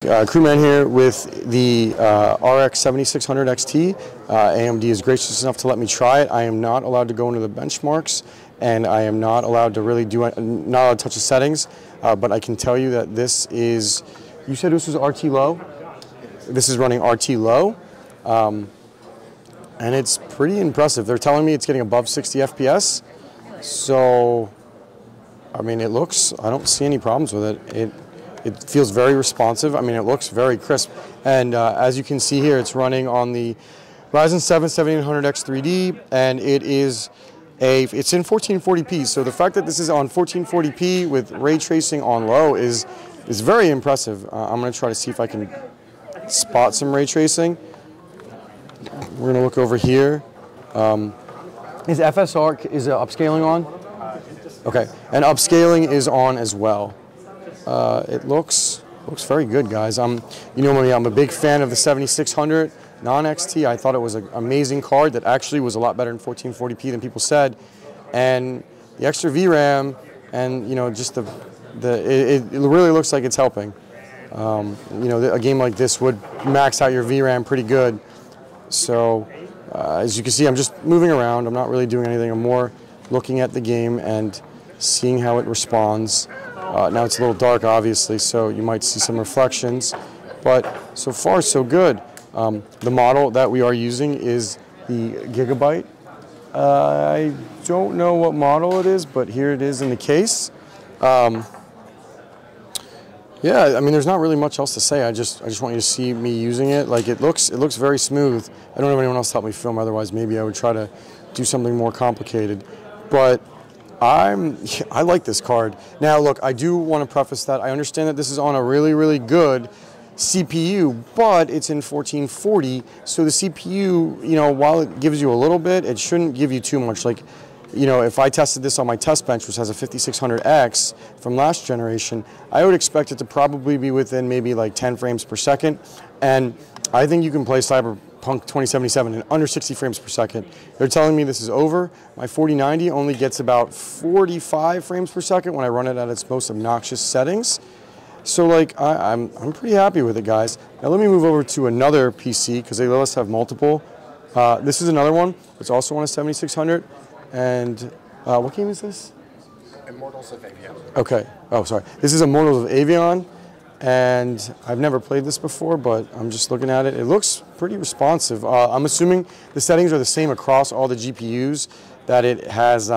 Crewman here with the RX 7600 XT. AMD is gracious enough to let me try it. I am not allowed to go into the benchmarks, and I am not allowed to really not allowed to touch the settings. But I can tell you that this is. You said this was RT low. This is running RT low, and it's pretty impressive. They're telling me it's getting above 60 FPS. So, I mean, it looks. I don't see any problems with it. It feels very responsive. I mean, it looks very crisp. And as you can see here, it's running on the Ryzen 7 7800X 3D, and it's in 1440p. So the fact that this is on 1440p with ray tracing on low is very impressive. I'm going to try to see if I can spot some ray tracing. We're going to look over here. Is upscaling on? Okay, and upscaling is on as well. It looks very good, guys. You know me, I'm a big fan of the 7600 non-XT. I thought it was an amazing card that actually was a lot better in 1440p than people said, and the extra VRAM and just it really looks like it's helping. A game like this would max out your VRAM pretty good. So as you can see, I'm just moving around. I'm not really doing anything. I'm more looking at the game and seeing how it responds. Now it's a little dark, obviously, so you might see some reflections, but so far so good. The model that we are using is the Gigabyte. I don't know what model it is, but here it is in the case. Yeah, I mean, there's not really much else to say. I just want you to see me using it. Like, it looks very smooth. I don't have anyone else to help me film. Otherwise, maybe I would try to do something more complicated. But I like this card. Now, look, I do want to preface that I understand that this is on a really, really good CPU, but it's in 1440. So the CPU, while it gives you a little bit, it shouldn't give you too much. Like, if I tested this on my test bench, which has a 5600X from last generation, I would expect it to probably be within maybe like 10 frames per second. And I think you can play Cyberpunk 2077 in under 60 frames per second. They're telling me this is over. My 4090 only gets about 45 frames per second when I run it at its most obnoxious settings. So like, I'm pretty happy with it, guys. Now let me move over to another PC because they let us have multiple. This is another one. It's also on a 7600. And what game is this? Immortals of Avion. Okay. Oh, sorry. This is Immortals of Avion. And I've never played this before, but I'm just looking at it. It looks pretty responsive. I'm assuming the settings are the same across all the GPUs, that it has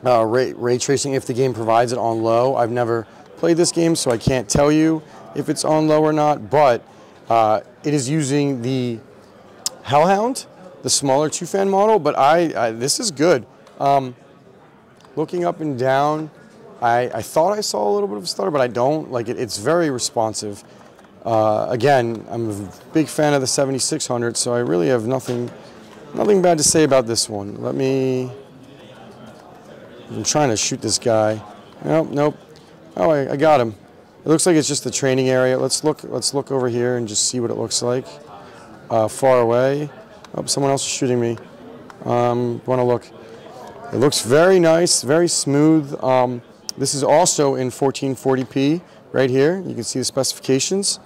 ray tracing if the game provides it on low. I've never played this game, so I can't tell you if it's on low or not, but it is using the Hellhound, the smaller 2-fan model, but this is good. Looking up and down, I thought I saw a little bit of a stutter, but I don't. Like, it's very responsive. Again, I'm a big fan of the 7600, so I really have nothing bad to say about this one. I'm trying to shoot this guy. Nope. Oh, I got him. It looks like it's just the training area. Let's look over here and just see what it looks like. Far away. Oh, someone else is shooting me. Want to look. It looks very nice, very smooth. This is also in 1440p right here. You can see the specifications.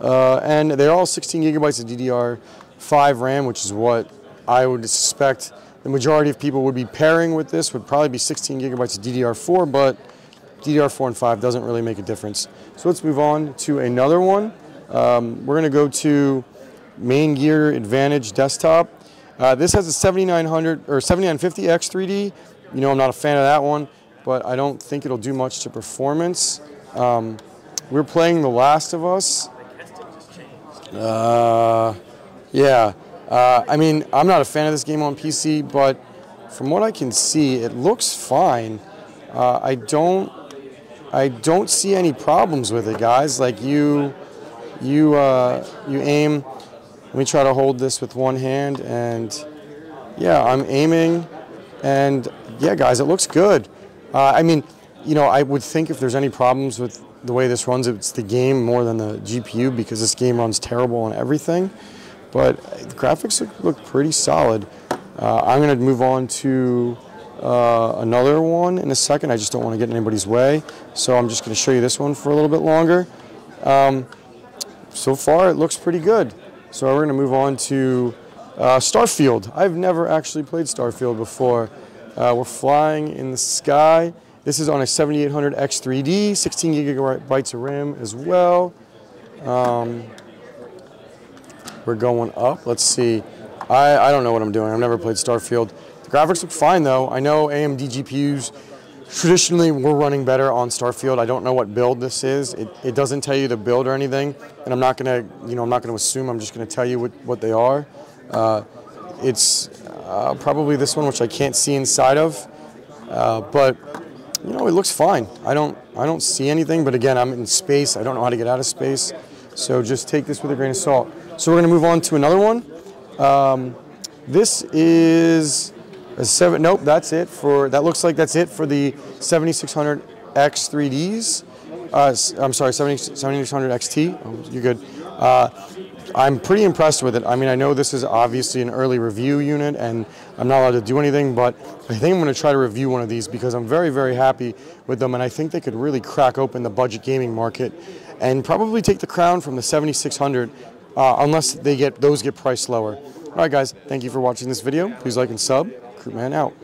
And they're all 16 gigabytes of DDR5 RAM, which is what I would suspect the majority of people would be pairing with this. Would probably be 16 gigabytes of DDR4, but DDR4 and 5 doesn't really make a difference. So let's move on to another one. We're going to go to Main Gear Advantage Desktop. This has a 7900 or 7950X 3D. I'm not a fan of that one, but I don't think it'll do much to performance. We're playing The Last of Us. Yeah. I mean, I'm not a fan of this game on PC, but from what I can see, it looks fine. I don't see any problems with it, guys. Like, you aim. Let me try to hold this with one hand, and yeah, I'm aiming, and yeah, guys, it looks good. I mean, I would think if there's any problems with the way this runs, it's the game more than the GPU, because this game runs terrible on everything. But the graphics look pretty solid. I'm going to move on to another one in a second. I just don't want to get in anybody's way, so I'm just going to show you this one for a little bit longer. So far, it looks pretty good. So we're going to move on to Starfield. I've never actually played Starfield before. We're flying in the sky. This is on a 7800 X3D, 16 gigabytes of RAM as well. We're going up. Let's see. I don't know what I'm doing. I've never played Starfield. The graphics look fine though. I know AMD GPUs traditionally were running better on Starfield. I don't know what build this is. It doesn't tell you the build or anything, and I'm not gonna, I'm not gonna assume. I'm just gonna tell you what they are. It's probably this one, which I can't see inside of, but it looks fine. I don't see anything. But again, I'm in space. I don't know how to get out of space, so just take this with a grain of salt. So we're gonna move on to another one. This is a 7. Nope, that's it for. That looks like that's it for the 7600 X3Ds. I'm sorry, 7600 XT. Oh, you're good. I'm pretty impressed with it. I mean, I know this is obviously an early review unit, and I'm not allowed to do anything, but I think I'm going to try to review one of these because I'm very, very happy with them, and I think they could really crack open the budget gaming market and probably take the crown from the 7600, unless those get priced lower. All right, guys, thank you for watching this video. Please like and sub. Krootman out.